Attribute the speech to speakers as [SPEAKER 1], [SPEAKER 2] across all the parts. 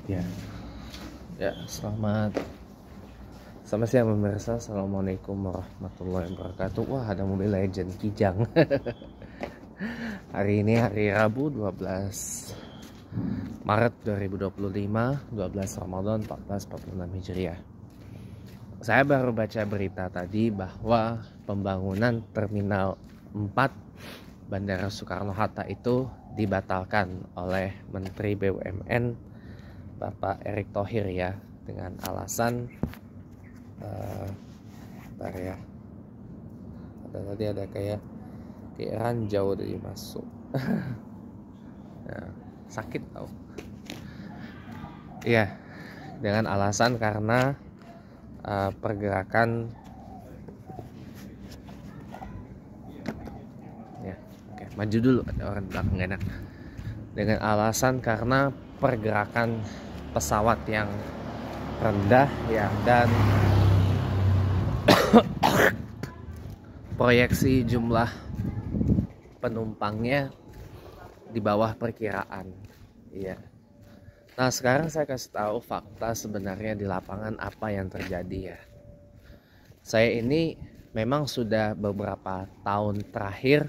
[SPEAKER 1] Ya, selamat siang pemirsa. Assalamualaikum warahmatullahi wabarakatuh. Wah, ada mobil legend Kijang. Hari ini hari Rabu 12 Maret 2025, 12 Ramadan 1446 Hijriah. Saya baru baca berita tadi bahwa pembangunan Terminal 4 Bandara Soekarno-Hatta itu dibatalkan oleh Menteri BUMN Bapak Erick Thohir ya, dengan alasan bentar ya, tadi ada kayak ranjau dari masuk. Nah, sakit tau. Iya, dengan alasan karena pergerakan ya, oke, maju dulu, ada orang belakang enak. Dengan alasan karena pergerakan pesawat yang rendah ya, dan proyeksi jumlah penumpangnya di bawah perkiraan. Iya. Nah, sekarang saya kasih tahu fakta sebenarnya di lapangan apa yang terjadi ya. Saya ini memang sudah beberapa tahun terakhir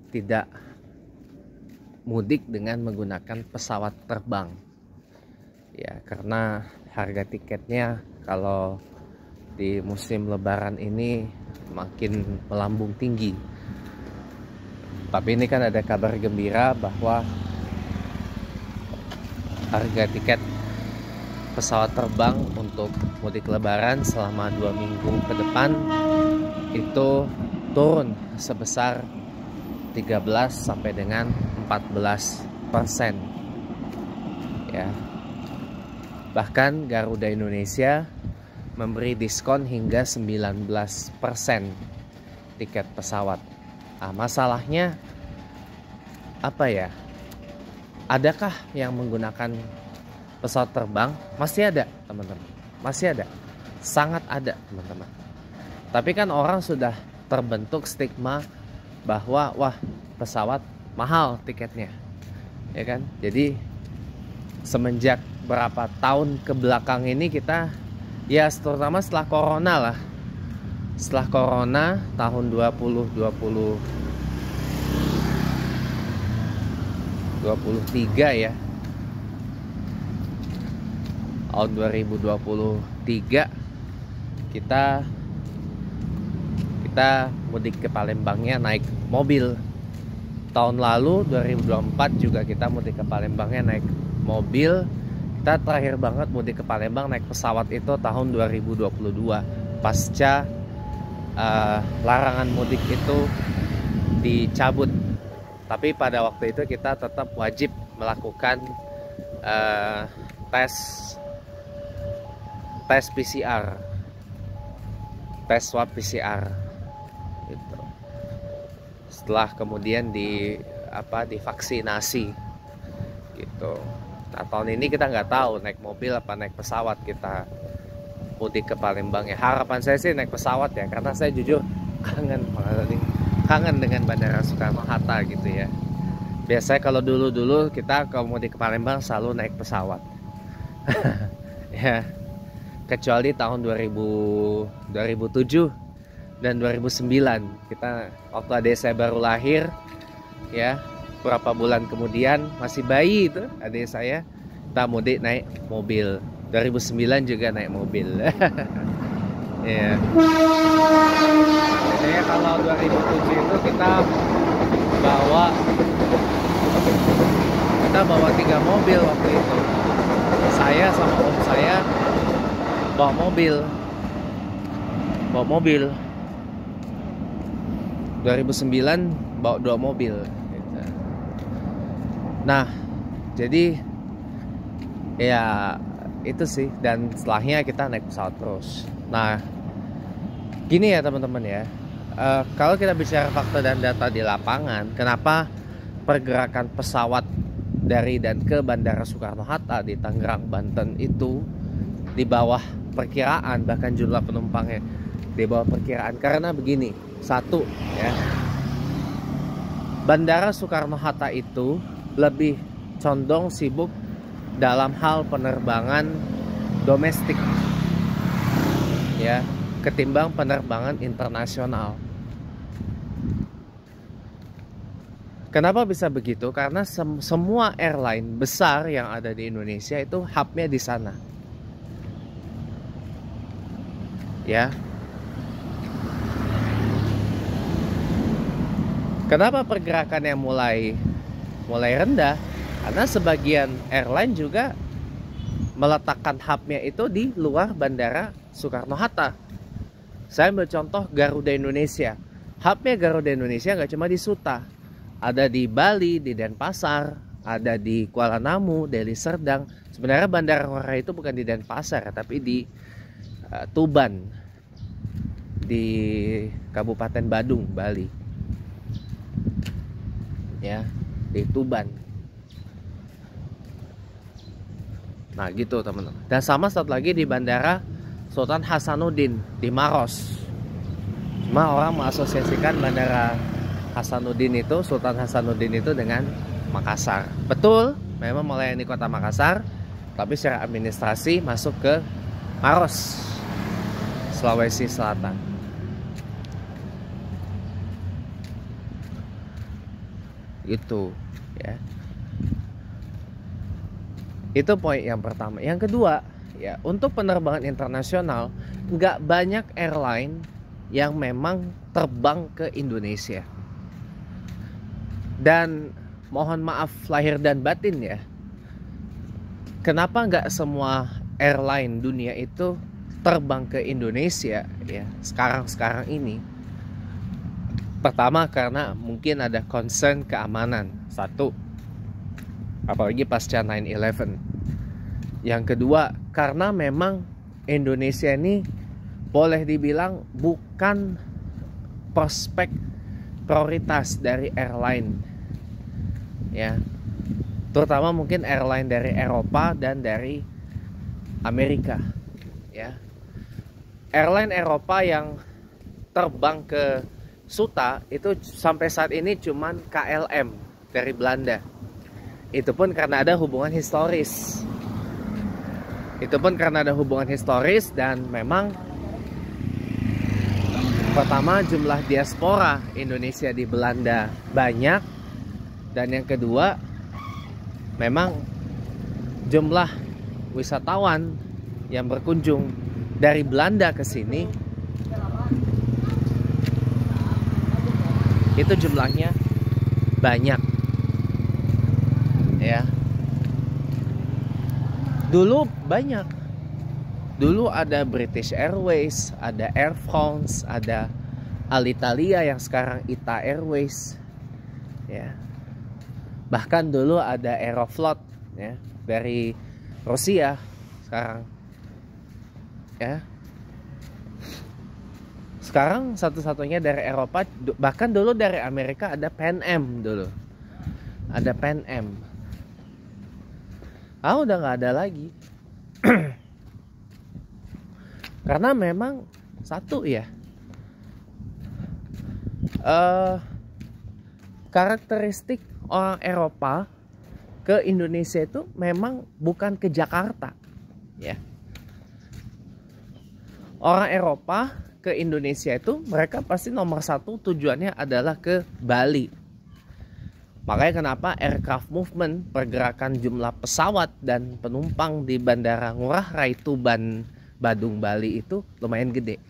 [SPEAKER 1] tidak mudik dengan menggunakan pesawat terbang. Ya, karena harga tiketnya kalau di musim lebaran ini makin melambung tinggi. Tapi ini kan ada kabar gembira bahwa harga tiket pesawat terbang untuk mudik lebaran selama 2 minggu ke depan itu turun sebesar 13 sampai dengan 14% ya. Bahkan Garuda Indonesia memberi diskon hingga 19% tiket pesawat. Nah, masalahnya apa ya? Adakah yang menggunakan pesawat terbang? Masih ada, teman-teman. Masih ada. Sangat ada, teman-teman. Tapi kan orang sudah terbentuk stigma bahwa wah, pesawat mahal tiketnya. Ya kan? Jadi semenjak berapa tahun ke belakang ini kita ya, terutama setelah corona lah. Setelah corona tahun 2023 ya. Tahun 2023 kita mudik ke Palembangnya naik mobil. Tahun lalu 2024 juga kita mudik ke Palembangnya naik mobil. Kita terakhir banget mudik ke Palembang naik pesawat itu tahun 2022 pasca larangan mudik itu dicabut. Tapi pada waktu itu kita tetap wajib melakukan tes PCR, tes swab PCR gitu. Setelah kemudian divaksinasi gitu. Nah, tahun ini kita nggak tahu naik mobil apa naik pesawat kita mudik ke Palembang ya. Harapan saya sih naik pesawat ya, karena saya jujur kangen dengan Bandara Soekarno-Hatta gitu ya. Biasanya kalau dulu kita kalau mudik ke Palembang selalu naik pesawat. Ya, kecuali tahun 2007 dan 2009 kita waktu adik saya baru lahir ya. Beberapa bulan kemudian masih bayi itu adik saya, kita mudik naik mobil. 2009 juga naik mobil. Ya. Jadi kalau 2007 itu kita bawa 3 mobil waktu itu. Saya sama om saya bawa mobil. 2009 bawa 2 mobil. Nah, jadi ya itu sih, dan setelahnya kita naik pesawat terus. Nah, gini ya teman-teman ya, kalau kita bicara fakta dan data di lapangan, kenapa pergerakan pesawat dari dan ke Bandara Soekarno-Hatta di Tangerang, Banten itu di bawah perkiraan, bahkan jumlah penumpangnya di bawah perkiraan? Karena begini, satu ya, Bandara Soekarno-Hatta itu lebih condong sibuk dalam hal penerbangan domestik, ya, ketimbang penerbangan internasional. Kenapa bisa begitu? Karena semua airline besar yang ada di Indonesia itu hubnya di sana. Ya. Kenapa pergerakannya mulai rendah? Karena sebagian airline juga meletakkan hubnya itu di luar Bandara Soekarno-Hatta. Saya ambil contoh Garuda Indonesia. Hubnya Garuda Indonesia nggak cuma di Suta, ada di Bali, di Denpasar, ada di Kuala Namu, Deli Serdang. Sebenarnya Bandara Ngurah Rai itu bukan di Denpasar, tapi di Tuban, di Kabupaten Badung, Bali. Ya, di Tuban. Nah gitu teman-teman. Dan sama satu lagi di Bandara Sultan Hasanuddin di Maros. Cuma orang mengasosiasikan Bandara Hasanuddin itu, Sultan Hasanuddin itu dengan Makassar. Betul, memang melayani kota Makassar, tapi secara administrasi masuk ke Maros, Sulawesi Selatan. Itu, ya. Itu poin yang pertama. Yang kedua, ya, untuk penerbangan internasional nggak banyak airline yang memang terbang ke Indonesia. Dan mohon maaf lahir dan batin ya, kenapa nggak semua airline dunia itu terbang ke Indonesia ya sekarang ini? Pertama, karena mungkin ada concern keamanan. Satu, apalagi pasca 9/11. Yang kedua, karena memang Indonesia ini boleh dibilang bukan prospek prioritas dari airline, ya, terutama mungkin airline dari Eropa dan dari Amerika, ya. Airline Eropa yang terbang ke Suta itu sampai saat ini cuman KLM dari Belanda. Itu pun karena ada hubungan historis. Dan memang pertama, jumlah diaspora Indonesia di Belanda banyak. Dan yang kedua, memang jumlah wisatawan yang berkunjung dari Belanda ke sini itu jumlahnya banyak, ya. Dulu banyak. Dulu ada British Airways, ada Air France, ada Alitalia yang sekarang ITA Airways, ya. Bahkan dulu ada Aeroflot, ya, dari Rusia sekarang, ya. Sekarang satu-satunya dari Eropa. Bahkan dulu dari Amerika ada Pan Am dulu. Ada Pan Am. Udah nggak ada lagi. Karena memang satu ya, karakteristik orang Eropa ke Indonesia itu memang bukan ke Jakarta, ya. Orang Eropa ke Indonesia itu mereka pasti nomor satu tujuannya adalah ke Bali. Makanya kenapa aircraft movement, pergerakan jumlah pesawat dan penumpang di Bandara Ngurah Rai Tuban Badung Bali itu lumayan gede,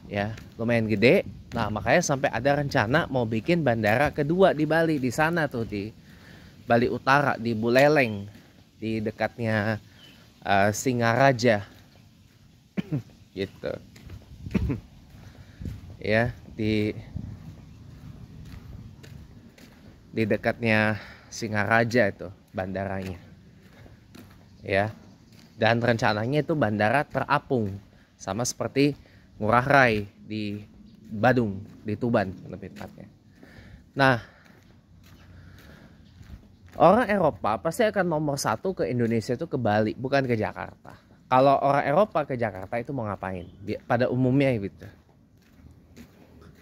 [SPEAKER 1] ya, lumayan gede. Nah, makanya sampai ada rencana mau bikin bandara kedua di Bali, di sana tuh, di Bali Utara, di Buleleng, di dekatnya Singaraja. Gitu. Ya, di dekatnya Singaraja itu bandaranya. Ya. Dan rencananya itu bandara terapung sama seperti Ngurah Rai di Badung, di Tuban lebih tepatnya. Nah, orang Eropa pasti akan nomor satu ke Indonesia itu ke Bali, bukan ke Jakarta. Kalau orang Eropa ke Jakarta itu mau ngapain? Pada umumnya gitu.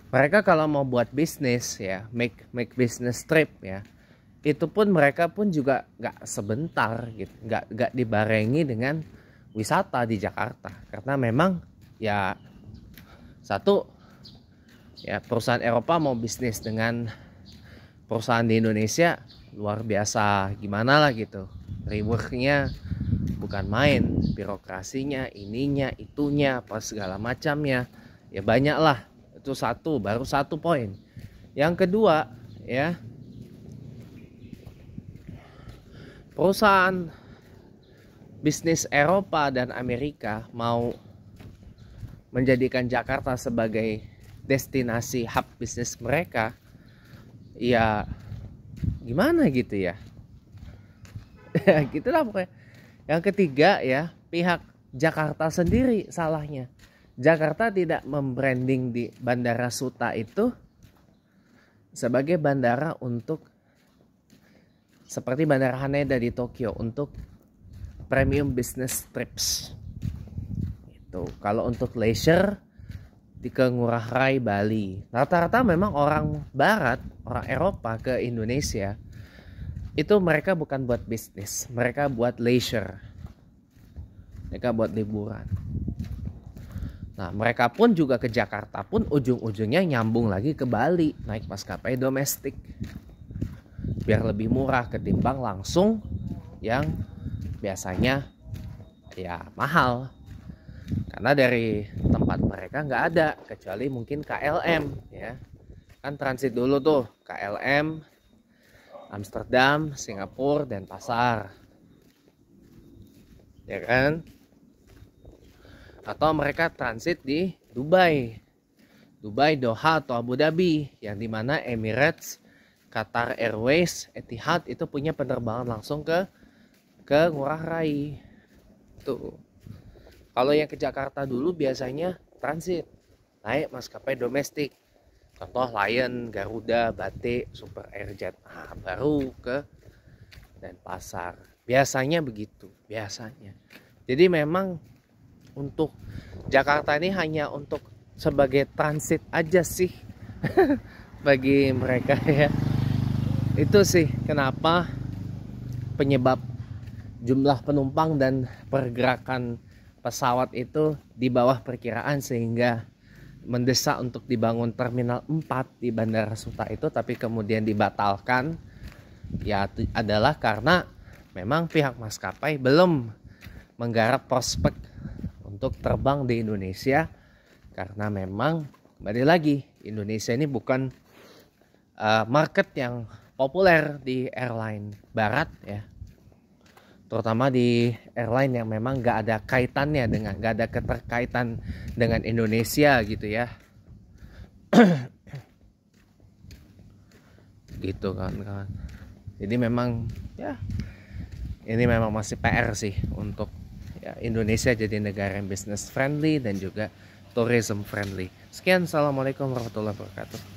[SPEAKER 1] Mereka kalau mau buat bisnis ya, make business trip ya, itu pun mereka pun juga nggak sebentar gitu, nggak dibarengi dengan wisata di Jakarta, karena memang ya satu ya perusahaan Eropa mau bisnis dengan perusahaan di Indonesia luar biasa gimana lah gitu, reworknya bukan main, birokrasinya, ininya, itunya, apa segala macamnya, ya banyak lah. Itu baru satu poin. Yang kedua ya, perusahaan bisnis Eropa dan Amerika mau menjadikan Jakarta sebagai destinasi hub bisnis mereka, ya gimana gitu ya. Gitulah pokoknya. Yang ketiga ya, pihak Jakarta sendiri salahnya. Jakarta tidak membranding di Bandara Suta itu sebagai bandara untuk seperti Bandara Haneda di Tokyo untuk premium business trips. Itu kalau untuk leisure di ke Ngurah Rai Bali, rata-rata memang orang barat, orang Eropa ke Indonesia itu mereka bukan buat bisnis, mereka buat leisure, mereka buat liburan. Nah mereka pun juga ke Jakarta pun ujung-ujungnya nyambung lagi ke Bali, naik maskapai domestik biar lebih murah ketimbang langsung yang biasanya ya mahal, karena dari tempat mereka nggak ada kecuali mungkin KLM ya, kan transit dulu tuh KLM Amsterdam, Singapura, dan Pasar ya kan, atau mereka transit di Dubai, Doha atau Abu Dhabi, yang dimana Emirates, Qatar Airways, Etihad itu punya penerbangan langsung ke Ngurah Rai. Tuh. Kalau yang ke Jakarta dulu biasanya transit, naik maskapai domestik. Contoh Lion, Garuda, Batik, Super Airjet. Nah, baru ke Denpasar. Biasanya begitu, biasanya. Jadi memang untuk Jakarta ini hanya untuk sebagai transit aja sih bagi mereka ya. Itu sih kenapa penyebab jumlah penumpang dan pergerakan pesawat itu di bawah perkiraan, sehingga mendesak untuk dibangun Terminal 4 di Bandara Suta itu, tapi kemudian dibatalkan ya, adalah karena memang pihak maskapai belum menggarap prospek untuk terbang di Indonesia, karena memang kembali lagi Indonesia ini bukan market yang populer di airline barat ya, terutama di airline yang memang nggak ada kaitannya dengan, nggak ada keterkaitan dengan Indonesia gitu ya. Gitu kan. Jadi memang ya ini memang masih PR sih untuk ya, Indonesia jadi negara yang business friendly dan juga tourism friendly. Sekian, assalamualaikum warahmatullahi wabarakatuh.